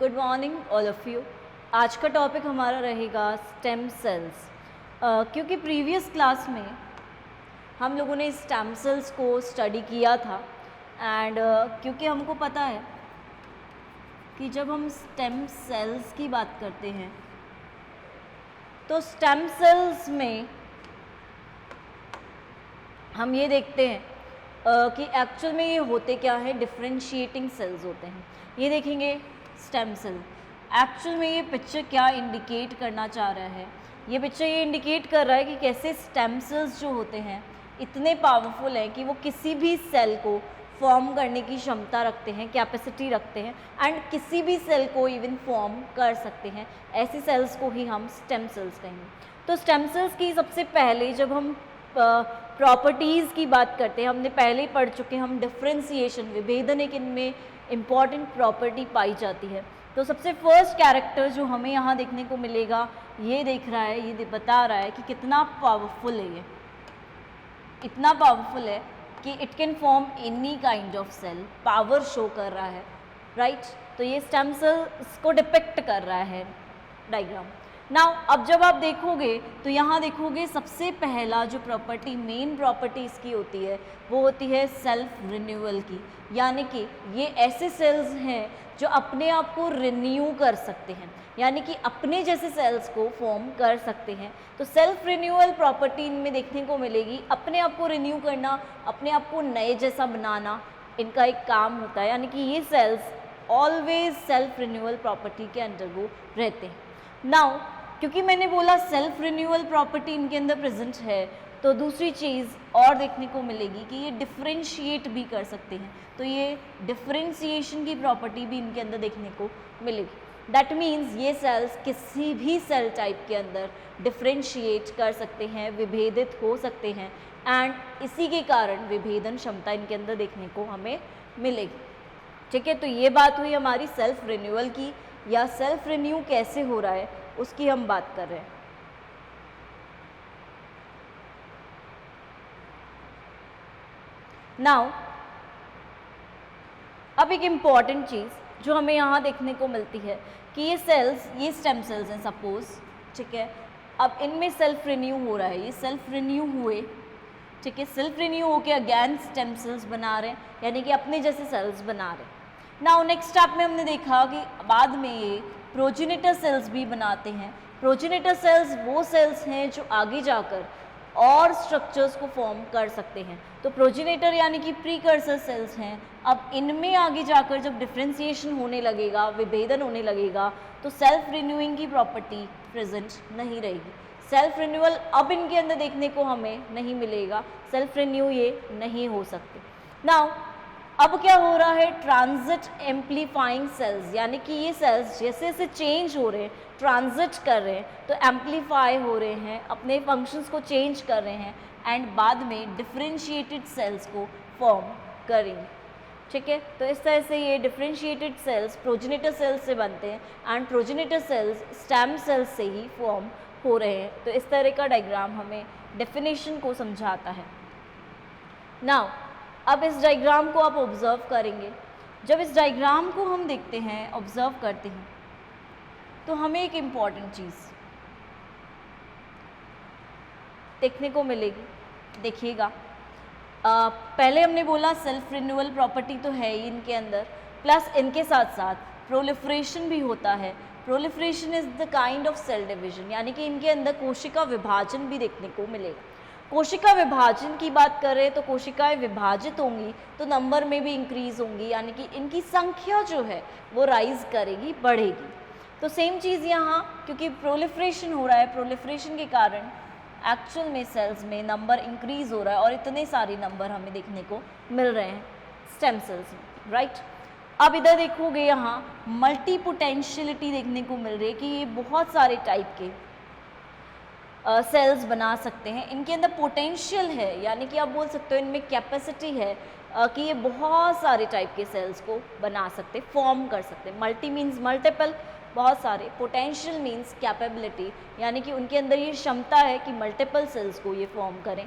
Good morning all of you. आज का topic हमारा रहेगा स्टेम सेल्स। क्योंकि प्रीवियस क्लास में हम लोगों ने स्टेम सेल्स को स्टडी किया था एंड क्योंकि हमको पता है कि जब हम स्टेम सेल्स की बात करते हैं तो स्टेम सेल्स में हम ये देखते हैं कि एक्चुअल में ये होते क्या है, डिफरेंशिएटिंग सेल्स होते हैं। ये देखेंगे स्टेम सेल। एक्चुअल में ये पिक्चर क्या इंडिकेट करना चाह रहा है, ये पिक्चर ये इंडिकेट कर रहा है कि कैसे स्टेम सेल्स जो होते हैं इतने पावरफुल हैं कि वो किसी भी सेल को फॉर्म करने की क्षमता रखते हैं, कैपेसिटी रखते हैं एंड किसी भी सेल को इवन फॉर्म कर सकते हैं। ऐसी सेल्स को ही हम स्टेम सेल्स कहेंगे। तो स्टेम सेल्स की सबसे पहले जब हम प्रॉपर्टीज़ की बात करते हैं, हमने पहले ही पढ़ चुके हैं, हम डिफरेंशिएशन, विभेदन एक इनमें इम्पॉर्टेंट प्रॉपर्टी पाई जाती है। तो सबसे फर्स्ट कैरेक्टर जो हमें यहाँ देखने को मिलेगा, ये देख रहा है, ये बता रहा है कि कितना पावरफुल है ये, इतना पावरफुल है कि it can form any kind of cell, power show कर रहा है, राइट। तो ये स्टेम सेल्स को डिपिक्ट कर रहा है डायग्राम। नाउ अब जब आप देखोगे तो यहाँ देखोगे सबसे पहला जो प्रॉपर्टी, मेन प्रॉपर्टी इसकी होती है वो होती है सेल्फ रिन्यूअल की। यानी कि ये ऐसे सेल्स हैं जो अपने आप को रिन्यू कर सकते हैं, यानी कि अपने जैसे सेल्स को फॉर्म कर सकते हैं। तो सेल्फ रिन्यूअल प्रॉपर्टी इनमें देखने को मिलेगी। अपने आप को रिन्यू करना, अपने आप को नए जैसा बनाना इनका एक काम होता है। यानी कि ये cells always self renewal property के अंडर वो रहते हैं। नाउ क्योंकि मैंने बोला सेल्फ रिन्यूअल प्रॉपर्टी इनके अंदर प्रेजेंट है, तो दूसरी चीज़ और देखने को मिलेगी कि ये डिफरेंशिएट भी कर सकते हैं। तो ये डिफरेंशिएशन की प्रॉपर्टी भी इनके अंदर देखने को मिलेगी। दैट मीन्स ये सेल्स किसी भी सेल टाइप के अंदर डिफरेंशिएट कर सकते हैं, विभेदित हो सकते हैं एंड इसी के कारण विभेदन क्षमता इनके अंदर देखने को हमें मिलेगी। ठीक है, तो ये बात हुई हमारी सेल्फ रिन्यूअल की, या सेल्फ रिन्यू कैसे हो रहा है उसकी हम बात कर रहे हैं। नाउ अब एक इम्पॉर्टेंट चीज़ जो हमें यहाँ देखने को मिलती है कि ये सेल्स, ये स्टेम सेल्स हैं सपोज, ठीक है। अब इनमें सेल्फ रिन्यू हो रहा है, ये सेल्फ रिन्यू हुए, ठीक है, सेल्फ रिन्यू होके अगेन स्टेम सेल्स बना रहे हैं, यानी कि अपने जैसे सेल्स बना रहे हैं। नाउ नेक्स्ट स्टेप में हमने देखा कि बाद में ये प्रोजेनिटर सेल्स भी बनाते हैं। प्रोजेनिटर सेल्स वो सेल्स हैं जो आगे जाकर और स्ट्रक्चर्स को फॉर्म कर सकते हैं। तो प्रोजेनिटर यानी कि प्रीकर्सर सेल्स हैं। अब इनमें आगे जाकर जब डिफरेंशिएशन होने लगेगा, विभेदन होने लगेगा, तो सेल्फ रिन्यूइंग की प्रॉपर्टी प्रेजेंट नहीं रहेगी। सेल्फ रिन्यूअल अब इनके अंदर देखने को हमें नहीं मिलेगा, सेल्फ रिन्यू ये नहीं हो सकते। नाउ अब क्या हो रहा है, ट्रांजिट एम्पलीफाइंग सेल्स, यानी कि ये सेल्स जैसे जैसे चेंज हो रहे हैं, ट्रांजिट कर रहे हैं, तो एम्पलीफाई हो रहे हैं, अपने फंक्शंस को चेंज कर रहे हैं एंड बाद में डिफरेंशिएटेड सेल्स को फॉर्म करेंगे। ठीक है, तो इस तरह से ये डिफरेंशिएटेड सेल्स प्रोजेनिटर सेल्स से बनते हैं and progenitor cells stem cells से ही फॉर्म हो रहे हैं। तो इस तरह का डायग्राम हमें डेफिनेशन को समझाता है। नाउ अब इस डायग्राम को आप ऑब्जर्व करेंगे। जब इस डायग्राम को हम देखते हैं, ऑब्जर्व करते हैं, तो हमें एक इम्पॉर्टेंट चीज़ देखने को मिलेगी। देखिएगा, पहले हमने बोला सेल्फ रिन्यूअल प्रॉपर्टी तो है ही इनके अंदर, प्लस इनके साथ साथ प्रोलिफरेशन भी होता है। Proliferation is the kind of cell division, यानी कि इनके अंदर कोशिका विभाजन भी देखने को मिलेगा। कोशिका विभाजन की बात करें तो कोशिकाएं विभाजित होंगी तो नंबर में भी इंक्रीज होंगी, यानी कि इनकी संख्या जो है वो राइज करेगी, बढ़ेगी। तो सेम चीज़ यहाँ, क्योंकि प्रोलिफरेशन हो रहा है, प्रोलिफरेशन के कारण एक्चुअल में सेल्स में नंबर इंक्रीज हो रहा है और इतने सारे नंबर हमें देखने को मिल रहे हैं स्टेम सेल्स में, राइट। अब इधर देखोगे यहाँ मल्टी पोटेंशियलिटी देखने को मिल रही है कि ये बहुत सारे टाइप के सेल्स बना सकते हैं। इनके अंदर पोटेंशियल है, यानी कि आप बोल सकते हो इनमें कैपेसिटी है कि ये बहुत सारे टाइप के सेल्स को बना सकते, फॉर्म कर सकते। मल्टी मीन्स मल्टीपल, बहुत सारे। पोटेंशियल मीन्स कैपेबिलिटी, यानी कि उनके अंदर ये क्षमता है कि मल्टीपल सेल्स को ये फॉर्म करें।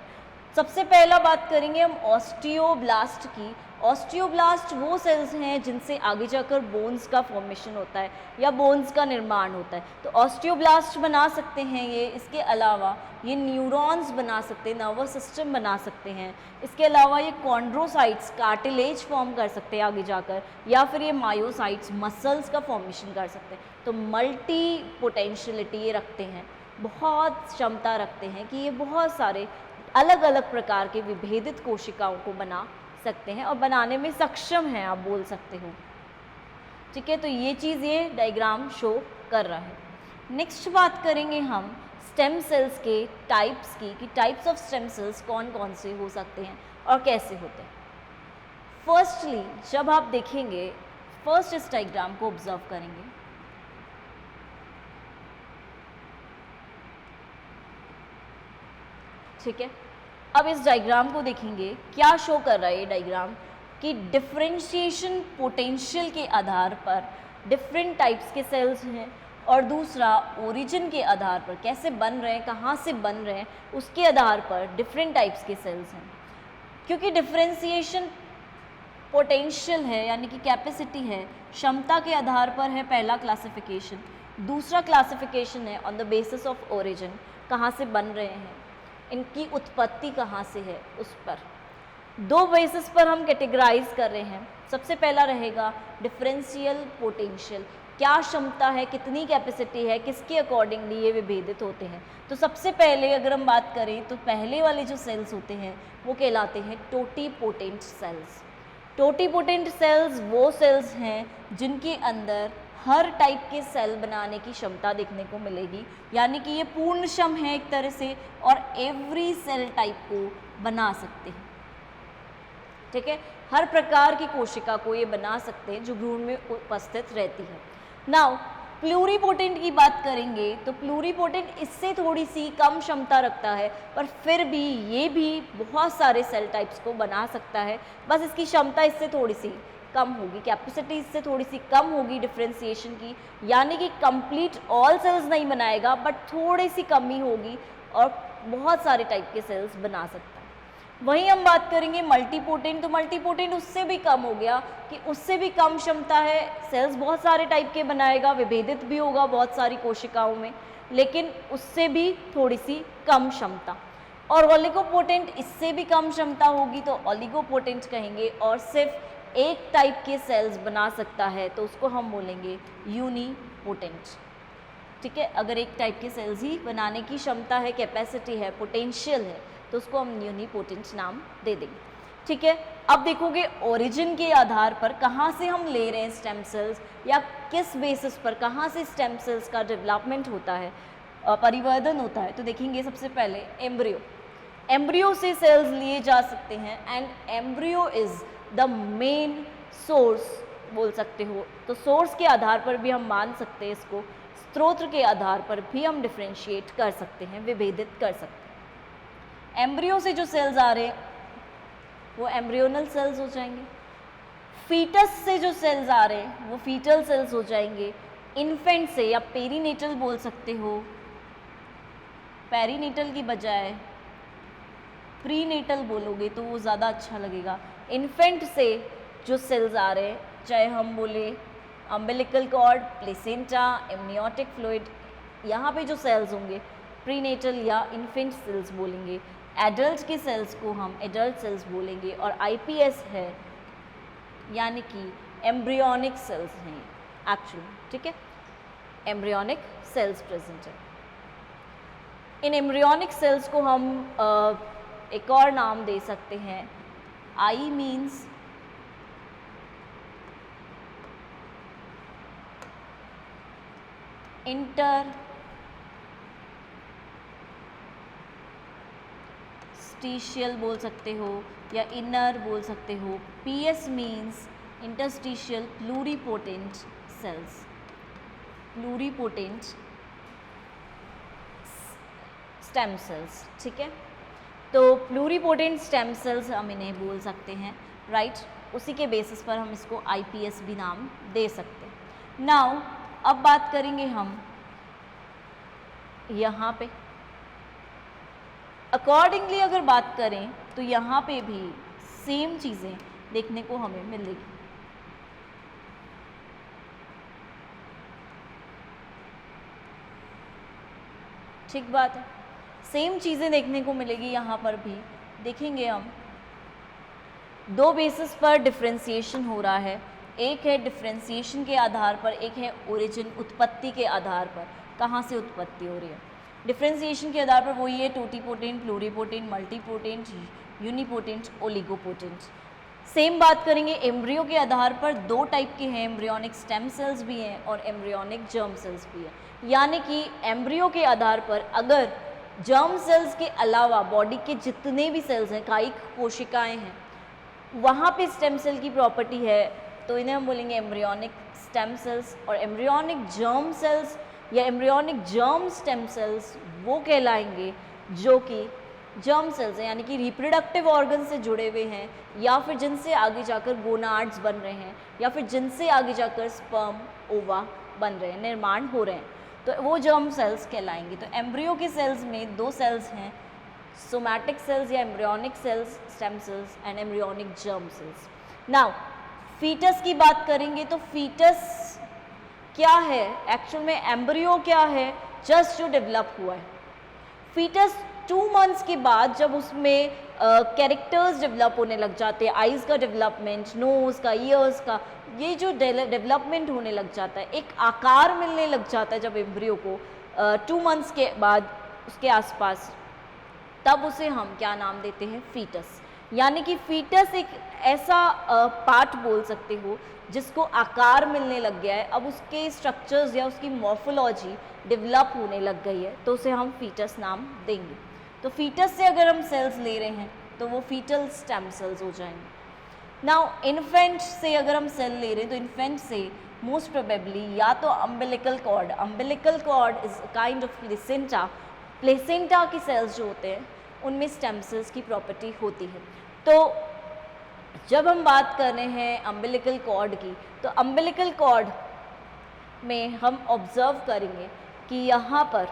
सबसे पहला बात करेंगे हम ऑस्टियोब्लास्ट की। ऑस्टियोब्लास्ट वो सेल्स हैं जिनसे आगे जाकर बोन्स का फॉर्मेशन होता है या बोन्स का निर्माण होता है। तो ऑस्टियोब्लास्ट बना सकते हैं ये। इसके अलावा ये न्यूरॉन्स बना सकते हैं, नर्वस सिस्टम बना सकते हैं। इसके अलावा ये कॉन्ड्रोसाइट्स कार्टिलेज फॉर्म कर सकते हैं आगे जाकर, या फिर ये मायोसाइट्स मसल्स का फॉर्मेशन कर सकते हैं। तो मल्टी पोटेंशियलिटी ये रखते हैं, बहुत क्षमता रखते हैं कि ये बहुत सारे अलग अलग प्रकार के विभेदित कोशिकाओं को बना सकते हैं और बनाने में सक्षम हैं, आप बोल सकते हो। ठीक है, तो ये चीज़ ये डायग्राम शो कर रहा है। नेक्स्ट बात करेंगे हम स्टेम सेल्स के टाइप्स की, कि टाइप्स ऑफ स्टेम सेल्स कौन कौन से हो सकते हैं और कैसे होते हैं। फर्स्टली जब आप देखेंगे, फर्स्ट इस डायग्राम को ऑब्जर्व करेंगे, ठीक है। अब इस डायग्राम को देखेंगे, क्या शो कर रहा है ये डायग्राम, कि डिफरेंशिएशन पोटेंशियल के आधार पर डिफरेंट टाइप्स के सेल्स हैं, और दूसरा ओरिजिन के आधार पर कैसे बन रहे हैं, कहाँ से बन रहे हैं, उसके आधार पर डिफरेंट टाइप्स के सेल्स हैं। क्योंकि डिफरेंशिएशन पोटेंशियल है, यानी कि कैपेसिटी है, क्षमता के आधार पर है पहला क्लासिफिकेशन। दूसरा क्लासिफिकेशन है on the basis of origin, कहाँ से बन रहे हैं, इनकी उत्पत्ति कहाँ से है, उस पर दो बेसिस पर हम कैटेगराइज कर रहे हैं। सबसे पहला रहेगा डिफरेंशियल पोटेंशियल, क्या क्षमता है, कितनी कैपेसिटी है, किसके अकॉर्डिंगली ये विभेदित होते हैं। तो सबसे पहले अगर हम बात करें तो पहले वाले जो सेल्स होते हैं वो कहलाते हैं टोटीपोटेंट सेल्स। टोटीपोटेंट सेल्स वो सेल्स हैं जिनके अंदर हर टाइप के सेल बनाने की क्षमता देखने को मिलेगी, यानी कि ये पूर्णक्षम है एक तरह से, और एवरी सेल टाइप को बना सकते हैं। ठीक है, हर प्रकार की कोशिका को ये बना सकते हैं जो भ्रूण में उपस्थित रहती है। नाउ प्लूरीपोटेंट की बात करेंगे तो प्लूरीपोटेंट इससे थोड़ी सी कम क्षमता रखता है, पर फिर भी ये भी बहुत सारे सेल टाइप्स को बना सकता है, बस इसकी क्षमता इससे थोड़ी सी कम होगी, कैपेसिटी इससे थोड़ी सी कम होगी डिफरेंशिएशन की, यानी कि कंप्लीट ऑल सेल्स नहीं बनाएगा बट थोड़ी सी कमी होगी और बहुत सारे टाइप के सेल्स बना सकता है। वहीं हम बात करेंगे मल्टीपोटेंट, तो मल्टीपोटेंट उससे भी कम हो गया कि उससे भी कम क्षमता है, सेल्स बहुत सारे टाइप के बनाएगा, विभेदित भी होगा बहुत सारी कोशिकाओं में, लेकिन उससे भी थोड़ी सी कम क्षमता। और ओलिगोपोटेंट इससे भी कम क्षमता होगी तो ओलिगोपोटेंट कहेंगे, और सिर्फ एक टाइप के सेल्स बना सकता है तो उसको हम बोलेंगे यूनिपोटेंट। ठीक है, अगर एक टाइप के सेल्स ही बनाने की क्षमता है, कैपेसिटी है, पोटेंशियल है, तो उसको हम यूनिपोटेंट नाम दे देंगे। ठीक है, अब देखोगे ओरिजिन के आधार पर कहाँ से हम ले रहे हैं स्टेम सेल्स, या किस बेसिस पर कहाँ से स्टेम सेल्स का डेवलपमेंट होता है, परिवर्धन होता है। तो देखेंगे सबसे पहले एम्ब्रियो, एम्ब्रियो से सेल्स लिए जा सकते हैं, and embryo is the main source बोल सकते हो। तो सोर्स के आधार पर भी हम मान सकते हैं इसको, स्रोत के आधार पर भी हम डिफ्रेंशिएट कर सकते हैं, विभेदित कर सकते हैं। एम्ब्रियो से जो सेल्स आ रहे हैं वो एम्ब्रियोनल सेल्स हो जाएंगे, फीटस से जो सेल्स आ रहे हैं वो फीटल सेल्स हो जाएंगे, इन्फेंट से या पेरीनेटल बोल सकते हो, पेरीनेटल की बजाय प्रीनेटल बोलोगे तो वो ज़्यादा अच्छा लगेगा। इन्फेंट से जो सेल्स आ रहे हैं, चाहे हम बोले umbilical cord, placenta, amniotic fluid, यहाँ पे जो सेल्स होंगे प्रीनेटल या इन्फेंट सेल्स बोलेंगे। एडल्ट के सेल्स को हम एडल्ट सेल्स बोलेंगे, और आईपीएस है यानी कि एम्ब्रियोनिक सेल्स हैं एक्चुअली। ठीक है, एम्ब्रियोनिक सेल्स प्रेजेंट है। इन एम्ब्रियोनिक सेल्स को हम एक और नाम दे सकते हैं, आई मीन्स इंटरस्टिशियल बोल सकते हो या इनर बोल सकते हो। PS means interstitial pluripotent cells, pluripotent stem cells. ठीक है, तो प्लूरीपोटेंट स्टेम सेल्स हम इन्हें बोल सकते हैं, राइट। उसी के बेसिस पर हम इसको आईपीएस भी नाम दे सकते हैं। नाउ अब बात करेंगे हम यहाँ पे अकॉर्डिंगली अगर बात करें तो यहाँ पे भी सेम चीज़ें देखने को हमें मिलेगी। ठीक बात है, सेम चीज़ें देखने को मिलेगी यहाँ पर भी। देखेंगे हम दो बेसिस पर डिफ्रेंसिएशन हो रहा है, एक है डिफ्रेंसिएशन के आधार पर, एक है ओरिजिन उत्पत्ति के आधार पर, कहाँ से उत्पत्ति हो रही है। डिफ्रेंसिएशन के आधार पर वही है totipotent, pluripotent, multipotent, unipotent, oligopotent. Same बात करेंगे एम्ब्रियो के आधार पर, दो टाइप के हैं, एम्ब्रियोनिक स्टेम सेल्स भी हैं और एम्ब्रियोनिक जर्म सेल्स भी हैं। यानी कि एम्ब्रियो के आधार पर अगर जर्म सेल्स के अलावा बॉडी के जितने भी सेल्स हैं, कायिक कोशिकाएं हैं, वहाँ पे स्टेम सेल की प्रॉपर्टी है, तो इन्हें हम बोलेंगे एम्ब्रियोनिक स्टेम सेल्स। और एम्ब्रियोनिक जर्म सेल्स या एम्ब्रियोनिक जर्म स्टेम सेल्स वो कहलाएंगे जो कि जर्म सेल्स हैं, यानी कि रिप्रोडक्टिव ऑर्गन से जुड़े हुए हैं, या फिर जिनसे आगे जाकर गोनाड्स बन रहे हैं, या फिर जिनसे आगे जाकर स्पर्म ओवा बन रहे हैं, निर्माण हो रहे हैं, तो वो जर्म सेल्स कहलाएंगे। तो एम्ब्रियो के सेल्स में दो सेल्स हैं, सोमैटिक सेल्स या embryonic cells, stem cells, and embryonic germ cells. Now foetus की बात करेंगे तो फीटस क्या है, एक्चुअल में एम्ब्रियो क्या है, जस्ट जो डेवलप हुआ है। फीटस 2 मंथ्स के बाद जब उसमें कैरेक्टर्स डेवलप होने लग जाते हैं, आइज़ का डेवलपमेंट, नोज़ का, ईयर्स का, ये जो डेवलपमेंट होने लग जाता है, एक आकार मिलने लग जाता है जब एम्ब्रियो को 2 मंथ्स के बाद उसके आसपास, तब उसे हम क्या नाम देते हैं, फीटस। यानी कि फीटस एक ऐसा पार्ट बोल सकते हो जिसको आकार मिलने लग गया है, अब उसके स्ट्रक्चर्स या उसकी मॉर्फोलॉजी डेवलप होने लग गई है, तो उसे हम फीटस नाम देंगे। तो फीटस से अगर हम सेल्स ले रहे हैं तो वो फीटल स्टेम सेल्स हो जाएंगे। नाउ इन्फेंट से अगर हम सेल ले रहे हैं तो इन्फेंट से मोस्ट प्रोबेबली या तो umbilical cord is kind of placenta, placenta की सेल्स जो होते हैं उनमें स्टेम सेल्स की प्रॉपर्टी होती है। तो जब हम बात कर रहे हैं अम्बिलिकल कॉर्ड की, तो अम्बिलिकल कॉर्ड में हम ऑब्जर्व करेंगे कि यहाँ पर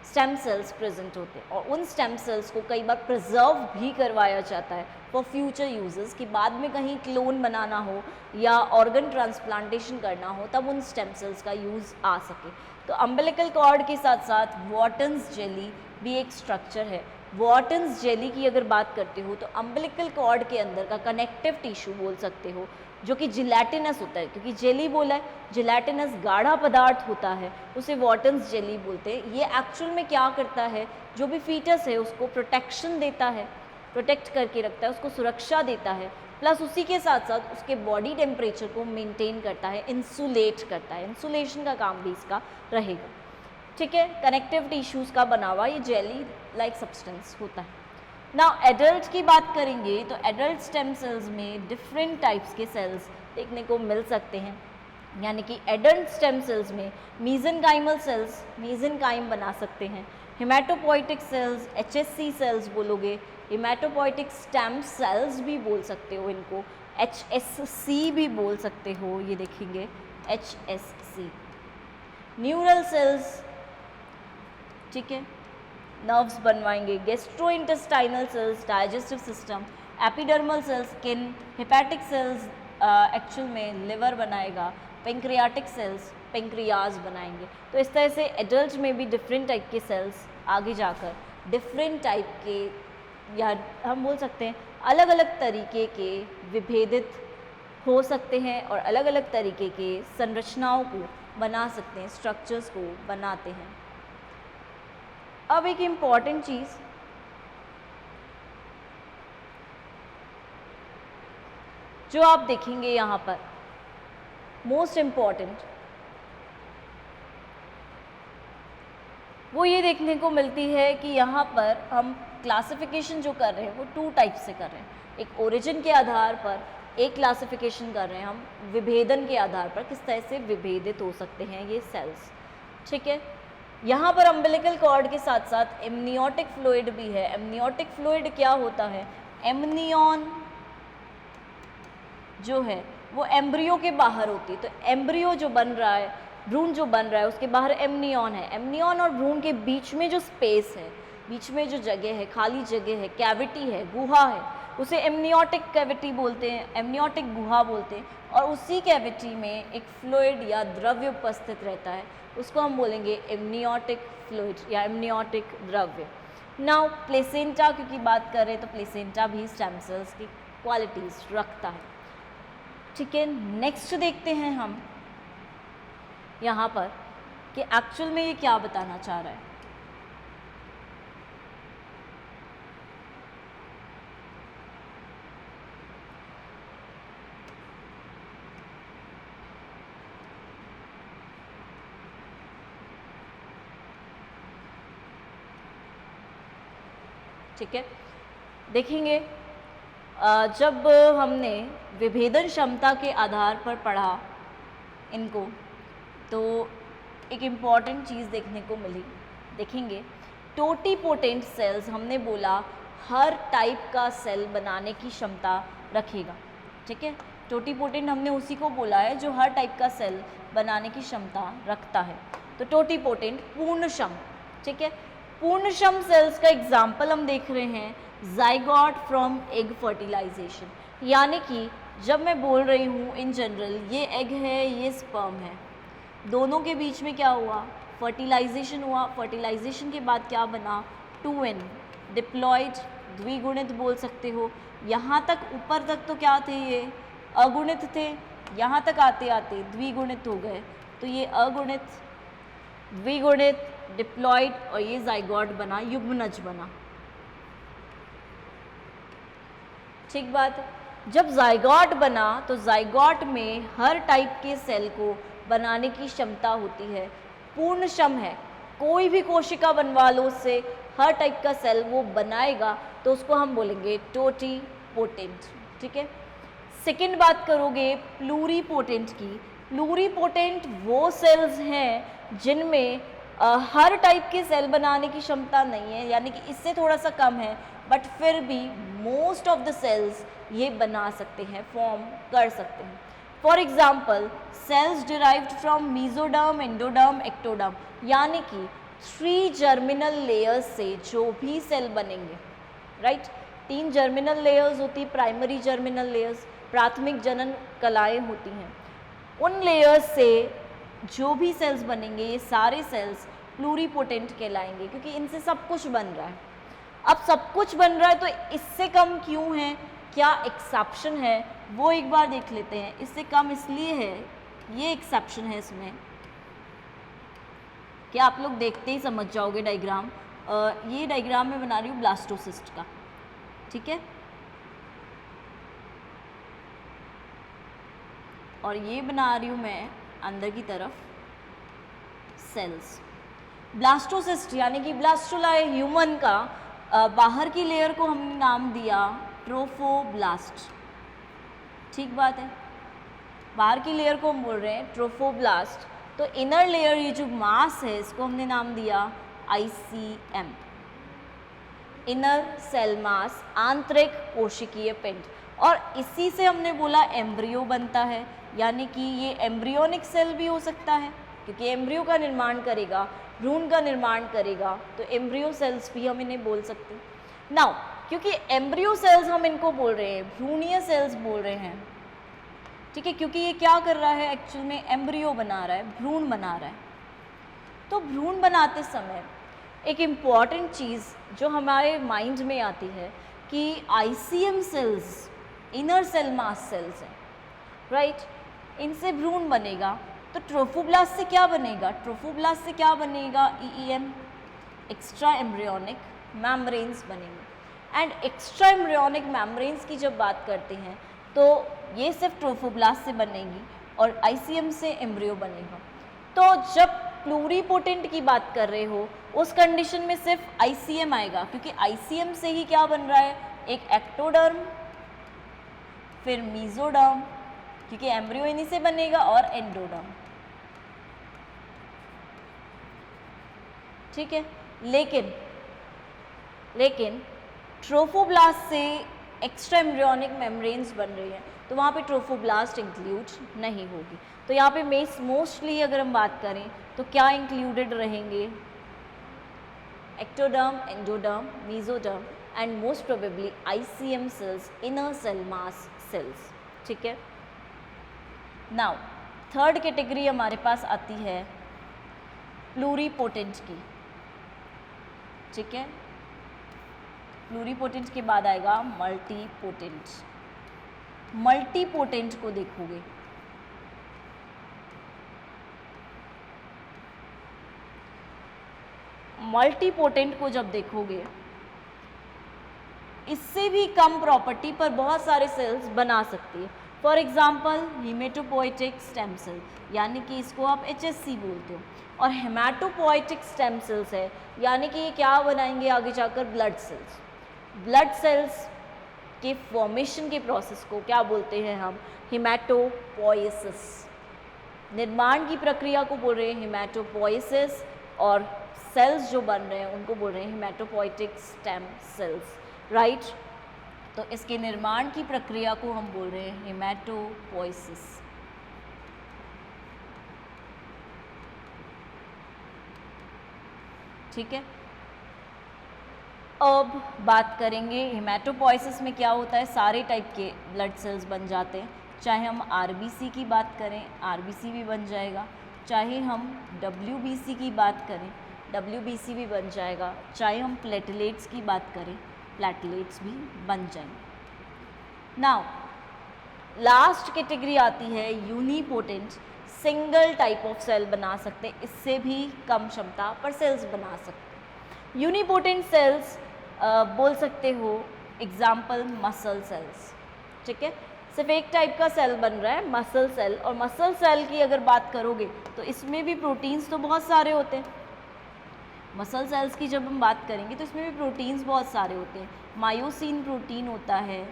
स्टेम सेल्स प्रेजेंट होते हैं, और उन स्टेम सेल्स को कई बार प्रिजर्व भी करवाया जाता है फॉर फ्यूचर यूजेस, कि बाद में कहीं क्लोन बनाना हो या ऑर्गन ट्रांसप्लांटेशन करना हो तब उन स्टेम सेल्स का यूज़ आ सके। तो अम्बिलिकल कॉर्ड के साथ साथ वॉटन्स जेली भी एक स्ट्रक्चर है। वॉटन्स जेली की अगर बात करते हो तो अम्बिलिकल कॉर्ड के अंदर का कनेक्टिव टिश्यू बोल सकते हो, जो कि जिलेटिनस होता है, क्योंकि जेली बोला है, जिलेटिनस गाढ़ा पदार्थ होता है, उसे वॉटन्स जेली बोलते हैं। ये एक्चुअल में क्या करता है, जो भी फीटस है उसको प्रोटेक्शन देता है, प्रोटेक्ट करके रखता है, उसको सुरक्षा देता है, प्लस उसी के साथ साथ उसके बॉडी टेम्परेचर को मेंटेन करता है, इंसुलेट करता है, इंसुलेशन का काम भी इसका रहेगा। ठीक है, कनेक्टिव टिश्यूज़ का बना हुआ ये जेली लाइक सब्सटेंस होता है। नाउ एडल्ट की बात करेंगे तो एडल्ट स्टेम सेल्स में डिफरेंट टाइप्स के सेल्स देखने को मिल सकते हैं, यानी कि एडल्ट स्टेम सेल्स में मीजेनकाइमल सेल्स मीजेनकाइम बना सकते हैं, हेमाटोपोइटिक सेल्स HSC सेल्स बोलोगे, हेमाटोपोइटिक स्टेम सेल्स भी बोल सकते हो, इनको HSC भी बोल सकते हो, ये देखेंगे HSC, न्यूरल सेल्स, ठीक है, नर्व्स बनवाएंगे, gastrointestinal cells digestive system, epidermal cells skin, hepatic cells actual में लिवर बनाएगा, पेंक्रियाटिक सेल्स पेंक्रियाज बनाएंगे। तो इस तरह से एडल्ट में भी डिफरेंट टाइप के सेल्स आगे जाकर डिफरेंट टाइप के, या हम बोल सकते हैं अलग अलग तरीके के विभेदित हो सकते हैं और अलग अलग तरीके के संरचनाओं को बना सकते हैं, स्ट्रक्चर्स को बनाते हैं। अब एक इम्पॉर्टेंट चीज़, जो आप देखेंगे यहाँ पर मोस्ट इम्पॉर्टेंट, वो ये देखने को मिलती है कि यहाँ पर हम क्लासिफिकेशन जो कर रहे हैं वो 2 टाइप से कर रहे हैं। एक ओरिजिन के आधार पर एक क्लासिफिकेशन कर रहे हैं हम, विभेदन के आधार पर किस तरह से विभेदित हो सकते हैं ये सेल्स। ठीक है, यहाँ पर अम्बिलिकल कॉर्ड के साथ साथ एमनियोटिक फ्लूइड भी है। एमनियोटिक फ्लूइड क्या होता है, एमनियन जो है वो एम्ब्रियो के बाहर होती है। तो एम्ब्रियो जो बन रहा है, भ्रूण जो बन रहा है, उसके बाहर एमनियन है। एमनियन और भ्रूण के बीच में जो स्पेस है बीच में जो जगह है, खाली जगह है, कैविटी है, गुहा है, उसे एमनियोटिक कैविटी बोलते हैं, एमनियोटिक गुहा बोलते हैं। और उसी कैविटी में एक फ्लूइड या द्रव्य उपस्थित रहता है, उसको हम बोलेंगे एमनियोटिक फ्लूइड या एमनियोटिक द्रव्य। नाउ प्लेसेंटा क्योंकि बात कर रहे हैं, तो प्लेसेंटा भी स्टेम सेल्स की क्वालिटीज रखता है। ठीक है, नेक्स्ट देखते हैं हम यहाँ पर कि एक्चुअल में ये क्या बताना चाह रहा है। ठीक है, देखेंगे जब हमने विभेदन क्षमता के आधार पर पढ़ा इनको, तो एक इम्पॉर्टेंट चीज़ देखने को मिली। देखेंगे टोटीपोटेंट सेल्स हमने बोला हर टाइप का सेल बनाने की क्षमता रखेगा। ठीक है, टोटीपोटेंट हमने उसी को बोला है जो हर टाइप का सेल बनाने की क्षमता रखता है। तो टोटीपोटेंट पूर्णक्षम। ठीक है, पूर्णक्षम सेल्स का एग्जाम्पल हम देख रहे हैं जाइगोट फ्रॉम एग फर्टिलाइजेशन, यानी कि जब मैं बोल रही हूँ इन जनरल ये एग है, ये स्पर्म है, दोनों के बीच में क्या हुआ, फर्टिलाइजेशन हुआ। फर्टिलाइजेशन के बाद क्या बना, 2n डिप्लॉयड, द्विगुणित बोल सकते हो। यहाँ तक ऊपर तक तो क्या थे, ये अगुणित थे, यहाँ तक आते आते द्विगुणित हो गए। तो ये अगुणित, द्विगुणित, डिप्लॉयड और ये जाइगोट बना, युग्मनज बना। ठीक बात है, जब जाइगोट बना तो जाइगोट में हर टाइप के सेल को बनाने की क्षमता होती है, पूर्णक्षम है। कोई भी कोशिका बनवा लो उससे, हर टाइप का सेल वो बनाएगा, तो उसको हम बोलेंगे टोटीपोटेंट। ठीक है, सेकेंड बात करोगे प्लूरीपोटेंट की। प्लूरीपोटेंट वो सेल्स हैं जिनमें हर टाइप के सेल बनाने की क्षमता नहीं है, यानी कि इससे थोड़ा सा कम है, बट फिर भी मोस्ट ऑफ द सेल्स ये बना सकते हैं, फॉर्म कर सकते हैं। For example cells derived from mesoderm, endoderm, ectoderm, यानी कि 3 जर्मिनल लेयर्स से जो भी सेल बनेंगे, राइट। 3 जर्मिनल लेयर्स होती, प्राइमरी जर्मिनल लेयर्स, प्राथमिक जनन कलाएँ होती हैं। उन लेयर्स से जो भी सेल्स बनेंगे ये सारे सेल्स प्लूरीपोटेंट कहलाएंगे, क्योंकि इनसे सब कुछ बन रहा है। अब सब कुछ बन रहा है तो इससे कम क्यों है, क्या एक्सेप्शन है वो एक बार देख लेते हैं। इससे कम इसलिए है, ये एक्सेप्शन है इसमें कि आप लोग देखते ही समझ जाओगे डायग्राम। ये डायग्राम मैं बना रही हूँ ब्लास्टोसिस्ट का, ठीक है, और ये बना रही हूँ मैं अंदर की तरफ सेल्स। ब्लास्टोसिस्ट यानी कि ब्लास्टुला ह्यूमन का बाहर की लेयर को हमने नाम दिया ट्रोफोब्लास्ट। ठीक बात है, बाहर की लेयर को हम बोल रहे हैं ट्रोफोब्लास्ट। तो इनर लेयर, ये जो मास है, इसको हमने नाम दिया ICM, इनर सेल मास, आंतरिक कोशिकीय पिंड। और इसी से हमने बोला एम्ब्रियो बनता है, यानी कि ये एम्ब्रियोनिक सेल भी हो सकता है, क्योंकि एम्ब्रियो का निर्माण करेगा, भ्रूण का निर्माण करेगा, तो एम्ब्रियो सेल्स भी हम इन्हें बोल सकते हैं। नाउ क्योंकि एम्ब्रियो सेल्स हम इनको बोल रहे हैं, भ्रूणीय सेल्स बोल रहे हैं, ठीक है, क्योंकि ये क्या कर रहा है, एक्चुअल में एम्ब्रियो बना रहा है, भ्रूण बना रहा है। तो भ्रूण बनाते समय एक इम्पॉर्टेंट चीज़ जो हमारे माइंड में आती है कि ICM cells inner cell mass cells हैं, राइट, इनसे भ्रूण बनेगा। तो ट्रोफोब्लास्ट से क्या बनेगा, ट्रोफोब्लास्ट से क्या बनेगा, EEM, एक्स्ट्रा एम्ब्रियोनिक मेम्ब्रेन्स बनेंगे। एंड एक्स्ट्रा एम्ब्रियोनिक मेम्ब्रेन्स की जब बात करते हैं तो ये सिर्फ ट्रोफोब्लास्ट से बनेगी और ICM से एम्ब्रियो बनेगा। तो जब प्लूरीपोटेंट की बात कर रहे हो उस कंडीशन में सिर्फ ICM आएगा, क्योंकि ICM से ही क्या बन रहा है, एक एक्टोडर्म, फिर मीजोडर्म, क्योंकि एम्ब्रियो इन्हीं से बनेगा, और एंडोडर्म। ठीक है, लेकिन ट्रोफोब्लास्ट से एक्स्ट्रा एम्ब्रियोनिक मेम्ब्रेन्स बन रही हैं, तो वहाँ पे ट्रोफोब्लास्ट इंक्लूड नहीं होगी। तो यहाँ पे मोस्टली अगर हम बात करें तो क्या इंक्लूडेड रहेंगे, ectoderm, endoderm, mesoderm and most probably ICM cells, inner cell mass cells. ठीक है. नाउ थर्ड कैटेगरी हमारे पास आती है प्लूरीपोटेंट की. ठीक है. प्लूरीपोटेंट के बाद आएगा मल्टीपोटेंट. मल्टीपोटेंट को देखोगे मल्टीपोटेंट को जब देखोगे इससे भी कम प्रॉपर्टी पर बहुत सारे सेल्स बना सकती है. फॉर एग्जाम्पल हीमेटोपोइटिक स्टेम सेल, यानी कि इसको आप HSC बोलते हो, और हेमाटोपोइटिक स्टेम सेल्स है, यानी कि ये क्या बनाएंगे आगे जाकर ब्लड सेल्स. ब्लड सेल्स के फॉर्मेशन के प्रोसेस को क्या बोलते हैं हम? हेमाटोपोइसिस. निर्माण की प्रक्रिया को बोल रहे हैं हेमाटोपोइसिस, और सेल्स जो बन रहे हैं उनको बोल रहे हैं हेमाटोपोइटिक स्टेम सेल्स. राइट. तो इसके निर्माण की प्रक्रिया को हम बोल रहे हैं हेमाटोपोइसिस. ठीक है. अब बात करेंगे हेमाटोपोइसिस में क्या होता है. सारे टाइप के ब्लड सेल्स बन जाते हैं. चाहे हम RBC की बात करें, RBC भी बन जाएगा. चाहे हम WBC की बात करें, WBC भी बन जाएगा. चाहे हम प्लेटलेट्स की बात करें, प्लेटलेट्स भी बन जाएंगे. नाउ लास्ट कैटेगरी आती है unipotent. Single type of cell बना सकते हैं, इससे भी कम क्षमता पर सेल्स बना सकते हैं. यूनिपोटेंट सेल्स बोल सकते हो एग्जाम्पल मसल सेल्स. ठीक है. सिर्फ एक टाइप का सेल बन रहा है मसल सेल, और मसल सेल की अगर बात करोगे तो इसमें भी प्रोटीन्स तो बहुत सारे होते हैं. मसल सेल्स की जब हम बात करेंगे तो इसमें भी प्रोटीन्स बहुत सारे होते हैं. मायोसिन प्रोटीन होता है,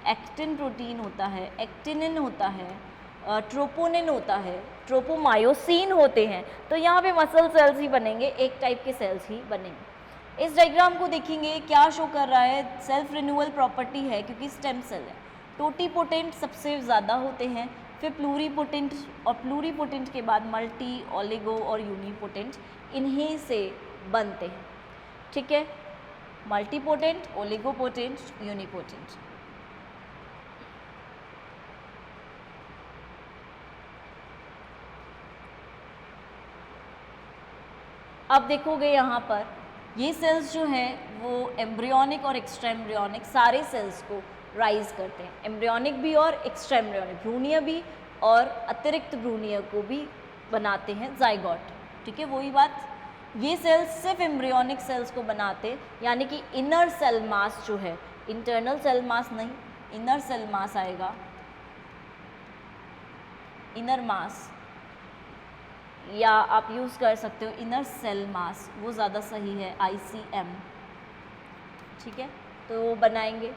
एक्टिन प्रोटीन होता है, एक्टिनिन होता है, ट्रोपोनिन होता है, ट्रोपोमायोसिन होते हैं. तो यहाँ पे मसल सेल्स ही बनेंगे, एक टाइप के सेल्स ही बनेंगे. इस डायग्राम को देखेंगे क्या शो कर रहा है. सेल्फ रिन्यूअल प्रॉपर्टी है क्योंकि स्टेम सेल है. टोटीपोटेंट सबसे ज़्यादा होते हैं, फिर प्लूरीपोटेंट, और प्लूरीपोटेंट के बाद मल्टी, ओलिगो और यूनिपोटेंट इन्हीं से बनते हैं. ठीक है. Multipotent, oligopotent, unipotent. अब देखोगे यहाँ पर ये सेल्स जो हैं वो एम्ब्रियोनिक और एक्स्ट्रा एम्ब्रियोनिक सारे सेल्स को राइज करते हैं. एम्ब्रियोनिक भी और एक्स्ट्रा एम्ब्रियोनिक, भ्रूणीय भी और अतिरिक्त भ्रूणीय को भी बनाते हैं जाइगोट. ठीक है. वही बात, ये सेल्स सिर्फ एम्ब्रियोनिक सेल्स को बनाते, यानी कि इनर सेल मास जो है, इंटरनल सेल मास नहीं, इनर सेल मास आएगा. इनर मास, या आप यूज़ कर सकते हो इनर सेल मास, वो ज़्यादा सही है, ICM. ठीक है. तो वो बनाएंगे.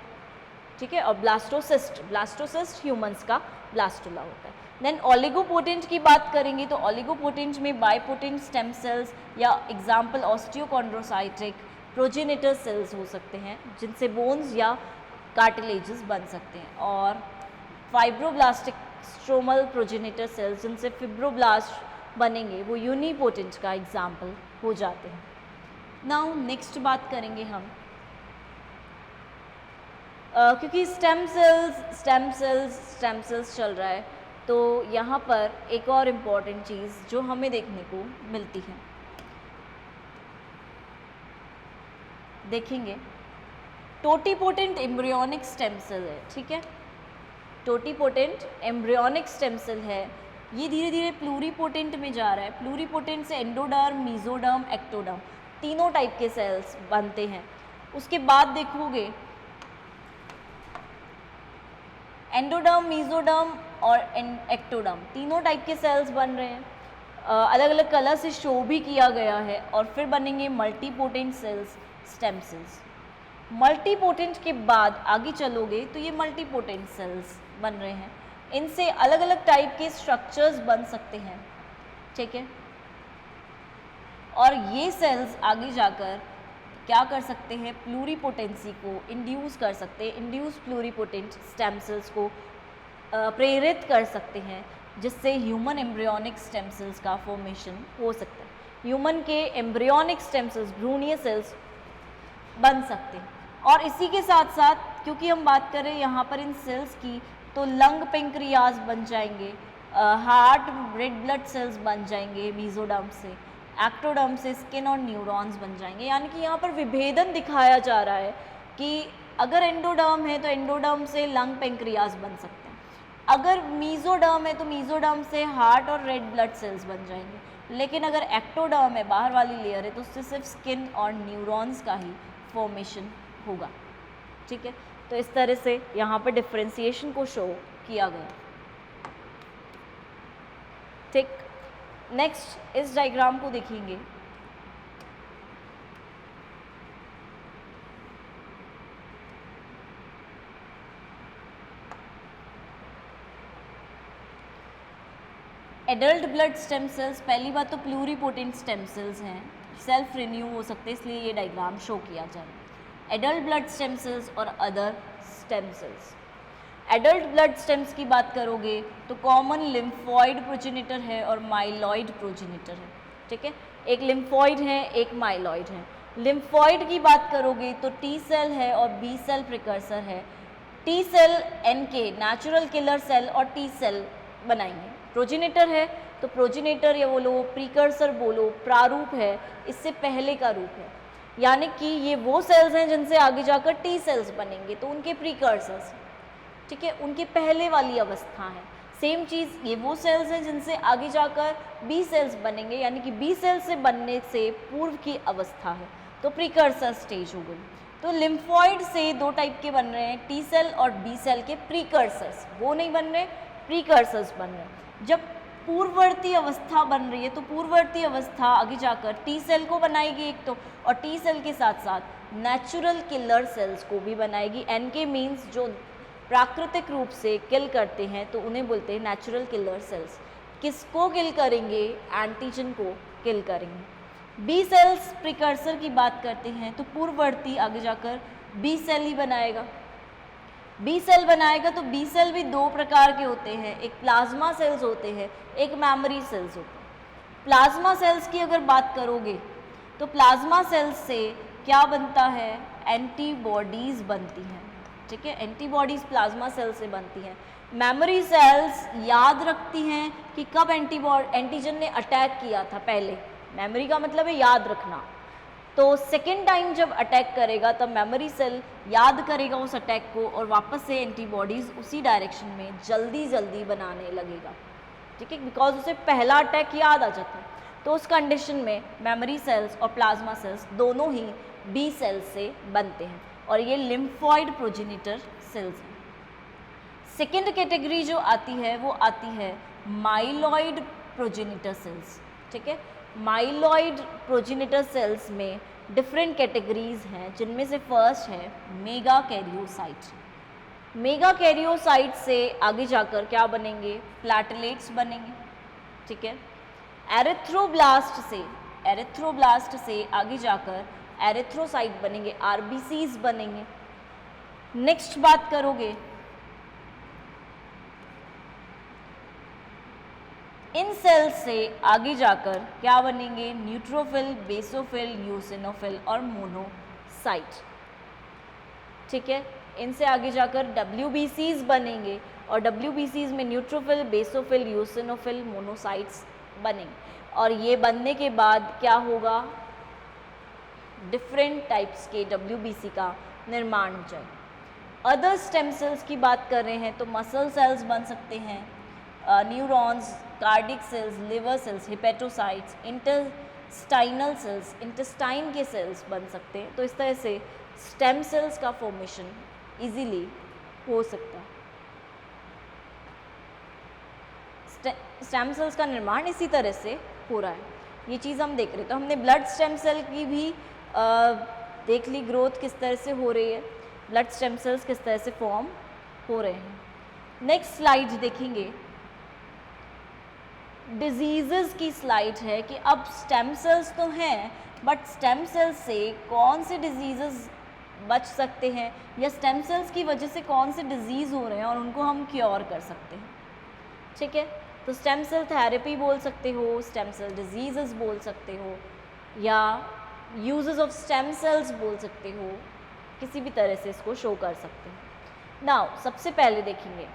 ठीक है. और ब्लास्टोसिस्ट, ब्लास्टोसिस्ट ह्यूमंस का ब्लास्टोला होता है. देन ओलिगोपोटेंट की बात करेंगे तो ओलिगोपोटेंट में बाइपोटेंट स्टेम सेल्स या एग्जाम्पल ऑस्टियोकॉन्ड्रोसाइटिक प्रोजेनिटर सेल्स हो सकते हैं जिनसे बोन्स या कार्टिलेजेस बन सकते हैं, और फाइब्रोब्लास्टिक स्ट्रोमल प्रोजेनिटर सेल्स जिनसे फिब्रोब्लास्ट बनेंगे, वो यूनिपोटेंट का एग्जाम्पल हो जाते हैं. नाउ नेक्स्ट बात करेंगे हम, क्योंकि स्टेम सेल्स चल रहा है तो यहाँ पर एक और इम्पॉर्टेंट चीज़ जो हमें देखने को मिलती है, देखेंगे टोटीपोटेंट एम्ब्रियोनिक स्टेम सेल है. ठीक है. टोटीपोटेंट एम्ब्रियोनिक स्टेम सेल है, ये धीरे धीरे प्लूरीपोटेंट में जा रहा है. प्लूरीपोटेंट से एंडोडर्म, मीजोडर्म, एक्टोडर्म तीनों टाइप के सेल्स बनते हैं. उसके बाद देखोगे एंडोडर्म, मीजोडर्म और एक्टोडर्म तीनों टाइप के सेल्स बन रहे हैं. अलग अलग कलर से शो भी किया गया है. और फिर बनेंगे multipotent cells, stem cells. Multipotent के बाद आगे चलोगे तो ये मल्टीपोटेंट सेल्स बन रहे हैं. इनसे अलग अलग टाइप के स्ट्रक्चर्स बन सकते हैं. ठीक है. और ये सेल्स आगे जाकर क्या कर सकते हैं, प्लूरीपोटेंसी को इंड्यूस कर सकते हैं. इंड्यूस प्लूरीपोटेंट स्टेम सेल्स को प्रेरित कर सकते हैं, जिससे ह्यूमन एम्ब्रियोनिक स्टेम सेल्स का फॉर्मेशन हो सकता है. ह्यूमन के एम्ब्रियोनिक स्टेम सेल्स, भ्रूणीय सेल्स बन सकते हैं। और इसी के साथ साथ क्योंकि हम बात करें यहाँ पर इन सेल्स की, तो लंग पेंक्रियाज बन जाएंगे, हार्ट रेड ब्लड सेल्स बन जाएंगे मीजोडर्म से, एक्टोडर्म से स्किन और न्यूरॉन्स बन जाएंगे। यानी कि यहाँ पर विभेदन दिखाया जा रहा है कि अगर एंडोडर्म है तो एंडोडर्म से लंग पेंक्रियाज बन सकते हैं, अगर मीजोडर्म है तो मीजोडर्म से हार्ट और रेड ब्लड सेल्स बन जाएंगे, लेकिन अगर एक्टोडर्म है, बाहर वाली लेयर है, तो उससे सिर्फ स्किन और न्यूरॉन्स का ही फॉर्मेशन होगा। ठीक है, तो इस तरह से यहाँ पर डिफ्रेंसिएशन को शो किया गया। ठीक, नेक्स्ट इस डायग्राम को देखेंगे। एडल्ट ब्लड स्टेम सेल्स, पहली बात तो प्लूरीपोटेंट स्टेम सेल्स हैं, सेल्फ रिन्यू हो सकते हैं, इसलिए ये डायग्राम शो किया जा रहा है। एडल्ट ब्लड स्टेम सेल्स और other stem cells. Adult blood stems की बात करोगे तो कॉमन लिम्फॉइड प्रोजेनिटर है और माइलॉइड प्रोजेनिटर है। ठीक है, एक लिम्फॉइड है, एक माइलॉइड है। लिम्फॉइड की बात करोगे तो टी सेल है और बी सेल प्रिकर्सर है। T cell NK natural killer cell और टी सेल बनाएंगे। प्रोजेनिटर है तो प्रोजेनिटर या बोलो प्रिकर्सर बोलो, प्रारूप है, इससे पहले का रूप है, यानी कि ये वो सेल्स हैं जिनसे आगे जाकर टी सेल्स बनेंगे, तो उनके प्रिकर्सर्स। ठीक है, उनके पहले वाली अवस्था है। सेम चीज़ ये वो सेल्स हैं जिनसे आगे जाकर बी सेल्स बनेंगे, यानी कि बी सेल से बनने से पूर्व की अवस्था है, तो प्रिकर्सर स्टेज हो गई। तो लिम्फॉइड से दो टाइप के बन रहे हैं, टी सेल और बी सेल के प्रिकर्सर्स, वो नहीं बन रहे, प्रिकर्सर्स बन रहे हैं। जब पूर्ववर्ती अवस्था बन रही है तो पूर्ववर्ती अवस्था आगे जाकर टी सेल को बनाएगी एक तो, और टी सेल के साथ साथ नेचुरल किलर सेल्स को भी बनाएगी। एनके मीन्स जो प्राकृतिक रूप से किल करते हैं, तो उन्हें बोलते हैं नेचुरल किलर सेल्स। किसको किल करेंगे? एंटीजन को किल करेंगे। बी सेल्स प्रिकर्सर की बात करते हैं तो पूर्ववर्ती आगे जाकर बी सेल ही बनाएगा। बी सेल बनाएगा तो बी सेल भी दो प्रकार के होते हैं, एक प्लाज्मा सेल्स होते हैं, एक मेमोरी सेल्स होते हैं। प्लाज्मा सेल्स की अगर बात करोगे तो प्लाज्मा सेल्स से क्या बनता है? एंटीबॉडीज़ बनती हैं। ठीक है, एंटीबॉडीज़ प्लाज्मा सेल से बनती हैं। मेमोरी सेल्स याद रखती हैं कि कब एंटीजन ने अटैक किया था पहले। मेमोरी का मतलब है याद रखना। तो सेकेंड टाइम जब अटैक करेगा तब मेमोरी सेल याद करेगा उस अटैक को और वापस से एंटीबॉडीज़ उसी डायरेक्शन में जल्दी जल्दी बनाने लगेगा। ठीक है, बिकॉज उसे पहला अटैक याद आ जाता है। तो उस कंडीशन में मेमोरी सेल्स और प्लाज्मा सेल्स दोनों ही बी सेल्स से बनते हैं और ये लिम्फॉइड प्रोजेनिटर सेल्स हैं। सेकेंड कैटेगरी जो आती है वो आती है माइलॉइड प्रोजेनिटर सेल्स। ठीक है, माइलॉइड प्रोजेनिटर सेल्स में डिफरेंट कैटेगरीज हैं, जिनमें से फर्स्ट है मेगा कैरियोसाइट। मेगा कैरियोसाइट से आगे जाकर क्या बनेंगे? प्लैटेलेट्स बनेंगे। ठीक है, एरिथ्रोब्लास्ट से आगे जाकर एरिथ्रोसाइट बनेंगे, आरबीसीज बनेंगे। नेक्स्ट बात करोगे इन सेल्स से आगे जाकर क्या बनेंगे? न्यूट्रोफिल, बेसोफिल, यूसिनोफिल और मोनोसाइट। ठीक है, इनसे आगे जाकर डब्ल्यूबीसीज बनेंगे और डब्ल्यूबीसीज में न्यूट्रोफिल, बेसोफिल, यूसिनोफिल, मोनोसाइट्स बनेंगे। और ये बनने के बाद क्या होगा? डिफरेंट टाइप्स के डब्ल्यूबीसी का निर्माण हो जाएगा। अदर स्टेम सेल्स की बात कर रहे हैं तो मसल सेल्स बन सकते हैं, neurons, cardiac cells, liver cells, hepatocytes, intestinal cells, intestine के सेल्स बन सकते हैं। तो इस तरह से स्टेम सेल्स का फॉर्मेशन इजीली हो सकता है। स्टेम सेल्स का निर्माण इसी तरह से हो रहा है, ये चीज़ हम देख रहे हैं। तो हमने ब्लड स्टेम सेल की भी देख ली, ग्रोथ किस तरह से हो रही है, ब्लड स्टेम सेल्स किस तरह से फॉर्म हो रहे हैं। नेक्स्ट स्लाइड देखेंगे, डिजीज़ेस की स्लाइड है कि अब स्टेम सेल्स तो हैं, बट स्टेम सेल्स से कौन से डिजीज़ेस बच सकते हैं या स्टेम सेल्स की वजह से कौन से डिजीज़ हो रहे हैं और उनको हम क्योर कर सकते हैं। ठीक है, तो स्टेम सेल थेरेपी बोल सकते हो, स्टेम सेल डिजीज़ बोल सकते हो, या यूजेस ऑफ स्टेम सेल्स बोल सकते हो, किसी भी तरह से इसको शो कर सकते हैं। नाउ सबसे पहले देखेंगे